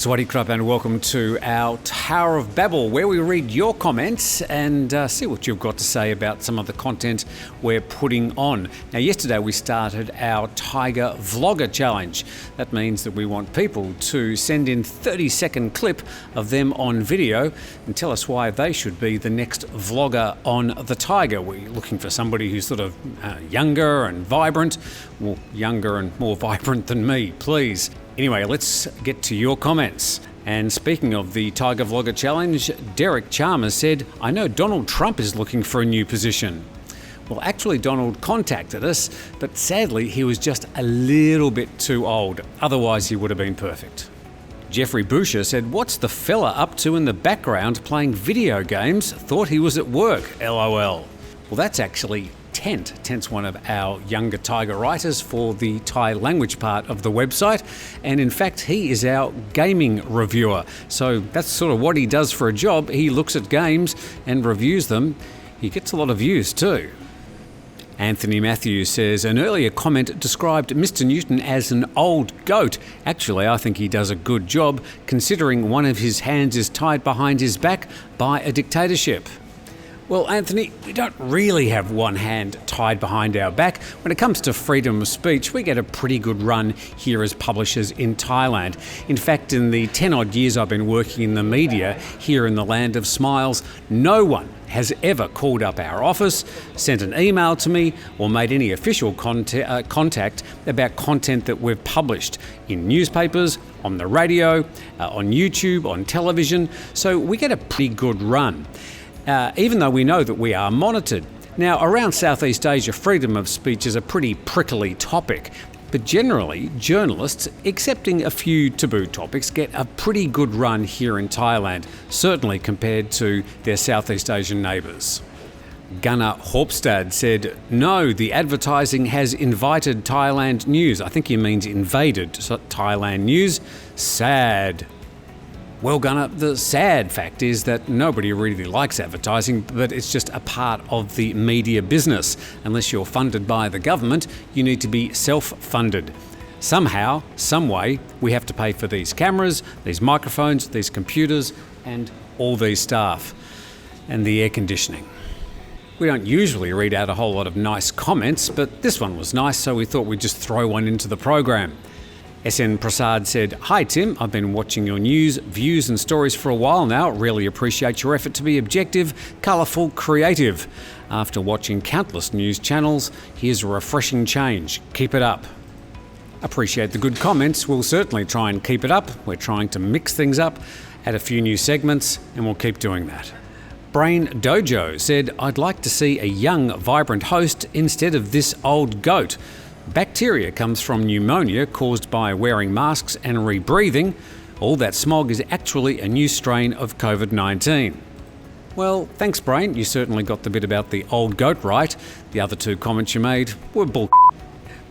Sawasdee krap and welcome to our Tower of Babble, where we read your comments and see what you've got to say about some of the content we're putting on. Now, yesterday we started our Thaiger Vlogger Challenge. That means that we want people to send in 30-second clip of them on video and tell us why they should be the next vlogger on the Thaiger. We're looking for somebody who's sort of younger and vibrant, well, younger and more vibrant than me, please. Anyway, let's get to your comments. And speaking of the Thaiger Vlogger Challenge, Derek Chalmers said, I know Donald Trump is looking for a new position. Well, actually, Donald contacted us, but sadly, he was just a little bit too old. Otherwise, he would have been perfect. Geoffrey Boucher said, what's the fella up to in the background playing video games? Thought he was at work, LOL. Well, that's actually Tent. Tent's one of our younger Thaiger writers for the Thai language part of the website, and in fact he is our gaming reviewer. So that's sort of what he does for a job. He looks at games and reviews them. He gets a lot of views too. Anthony Mathews says, an earlier comment described Mr. Newton as an old goat. Actually, I think he does a good job considering one of his hands is tied behind his back by a dictatorship. Well, Anthony, we don't really have one hand tied behind our back. When it comes to freedom of speech, we get a pretty good run here as publishers in Thailand. In fact, in the 10-odd years I've been working in the media here in the land of smiles, no one has ever called up our office, sent an email to me, or made any official contact about content that we've published in newspapers, on the radio, on YouTube, on television. So we get a pretty good run. Even though we know that we are monitored. Now, around Southeast Asia, freedom of speech is a pretty prickly topic, but generally, journalists, excepting a few taboo topics, get a pretty good run here in Thailand, certainly compared to their Southeast Asian neighbours. Gunnar Horpestad said, no, the advertising has invited Thailand news. I think he means invaded Thailand news. Sad. Well, Gunnar, the sad fact is that nobody really likes advertising, but it's just a part of the media business. Unless you're funded by the government, you need to be self-funded. Somehow, some way, we have to pay for these cameras, these microphones, these computers, and all these staff, and the air conditioning. We don't usually read out a whole lot of nice comments, but this one was nice, so we thought we'd just throw one into the program. SN Prasad said, hi Tim, I've been watching your news, views and stories for a while now. Really appreciate your effort to be objective, colourful, creative. After watching countless news channels, here's a refreshing change. Keep it up. Appreciate the good comments. We'll certainly try and keep it up. We're trying to mix things up, add a few new segments, and we'll keep doing that. Brain Dojo said, I'd like to see a young, vibrant host instead of this old goat. Bacteria comes from pneumonia caused by wearing masks and rebreathing. All that smog is actually a new strain of COVID-19. Well, thanks, Brain. You certainly got the bit about the old goat right. The other two comments you made were bull.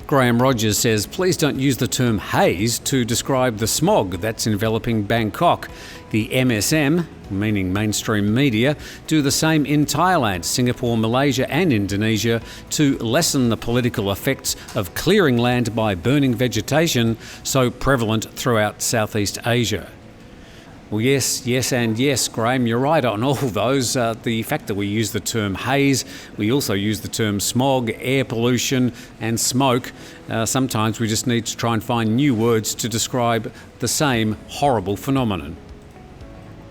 Graham Rogers says, please don't use the term haze to describe the smog that's enveloping Bangkok. The MSM, meaning mainstream media, do the same in Thailand, Singapore, Malaysia and Indonesia to lessen the political effects of clearing land by burning vegetation so prevalent throughout Southeast Asia. Well, yes and yes, Graham, you're right on all those. The fact that we use the term haze, we also use the term smog, air pollution and smoke. Sometimes we just need to try and find new words to describe the same horrible phenomenon.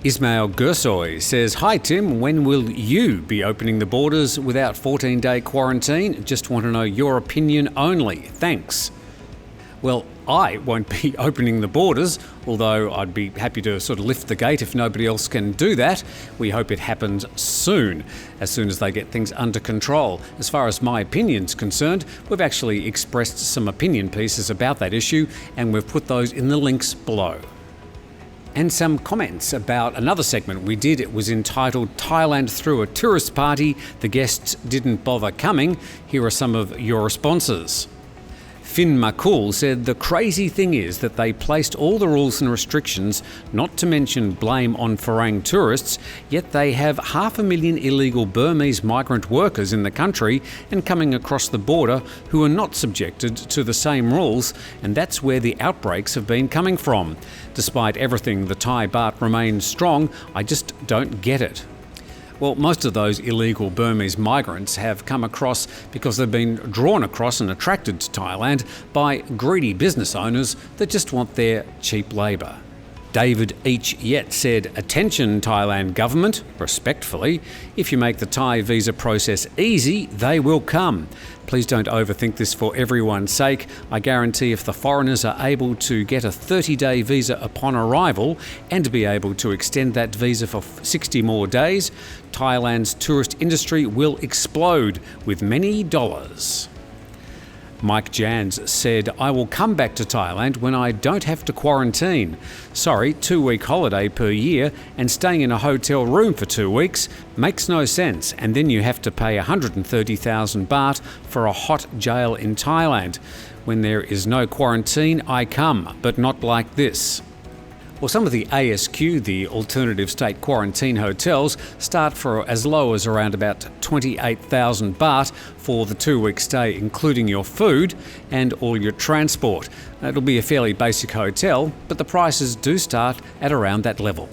Ismail Gursoy says, hi Tim, when will you be opening the borders without 14-day quarantine? Just want to know your opinion only. Thanks. Well, I won't be opening the borders, although I'd be happy to sort of lift the gate if nobody else can do that. We hope it happens soon as they get things under control. As far as my opinion's concerned, we've actually expressed some opinion pieces about that issue, and we've put those in the links below. And some comments about another segment we did. It was entitled Thailand Through a Tourist Party. The guests didn't bother coming. Here are some of your responses. Finn McCool said the crazy thing is that they placed all the rules and restrictions, not to mention blame on Farang tourists, yet they have 500,000 illegal Burmese migrant workers in the country and coming across the border who are not subjected to the same rules, and that's where the outbreaks have been coming from. Despite everything, the Thai baht remains strong. I just don't get it. Well, most of those illegal Burmese migrants have come across because they've been drawn across and attracted to Thailand by greedy business owners that just want their cheap labour. David Each Yet said, "Attention, Thailand government, respectfully, if you make the Thai visa process easy, they will come. Please don't overthink this for everyone's sake. I guarantee if the foreigners are able to get a 30-day visa upon arrival and be able to extend that visa for 60 more days, Thailand's tourist industry will explode with many dollars." Mike Jans said, "I will come back to Thailand when I don't have to quarantine. Sorry, 2-week holiday per year and staying in a hotel room for 2 weeks makes no sense, and then you have to pay 130,000 baht for a hot jail in Thailand. When there is no quarantine, I come, but not like this." Well, some of the ASQ, the Alternative State Quarantine hotels, start for as low as around about 28,000 baht for the 2-week stay, including your food and all your transport. It'll be a fairly basic hotel, but the prices do start at around that level.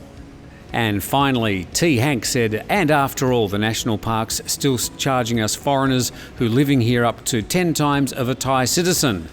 And finally, T. Hank said, "And after all, the national parks still charging us foreigners who living here up to 10 times of a Thai citizen."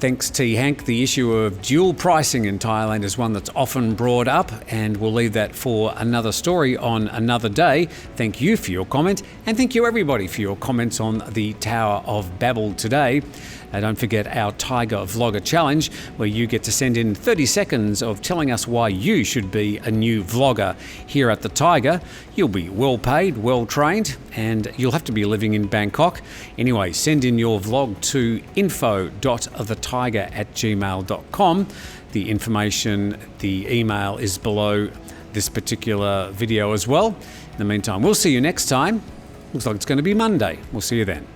Thanks, T. Hank. The issue of dual pricing in Thailand is one that's often brought up, and we'll leave that for another story on another day. Thank you for your comment, and thank you everybody for your comments on the Tower of Babble today. Don't forget our Thaiger Vlogger Challenge, where you get to send in 30 seconds of telling us why you should be a new vlogger here at the Thaiger. You'll be well paid, well trained, and you'll have to be living in Bangkok. Anyway, send in your vlog to info.thetiger@gmail.com. The information, the email is below this particular video as well. In the meantime, we'll see you next time. Looks like it's going to be Monday. We'll see you then.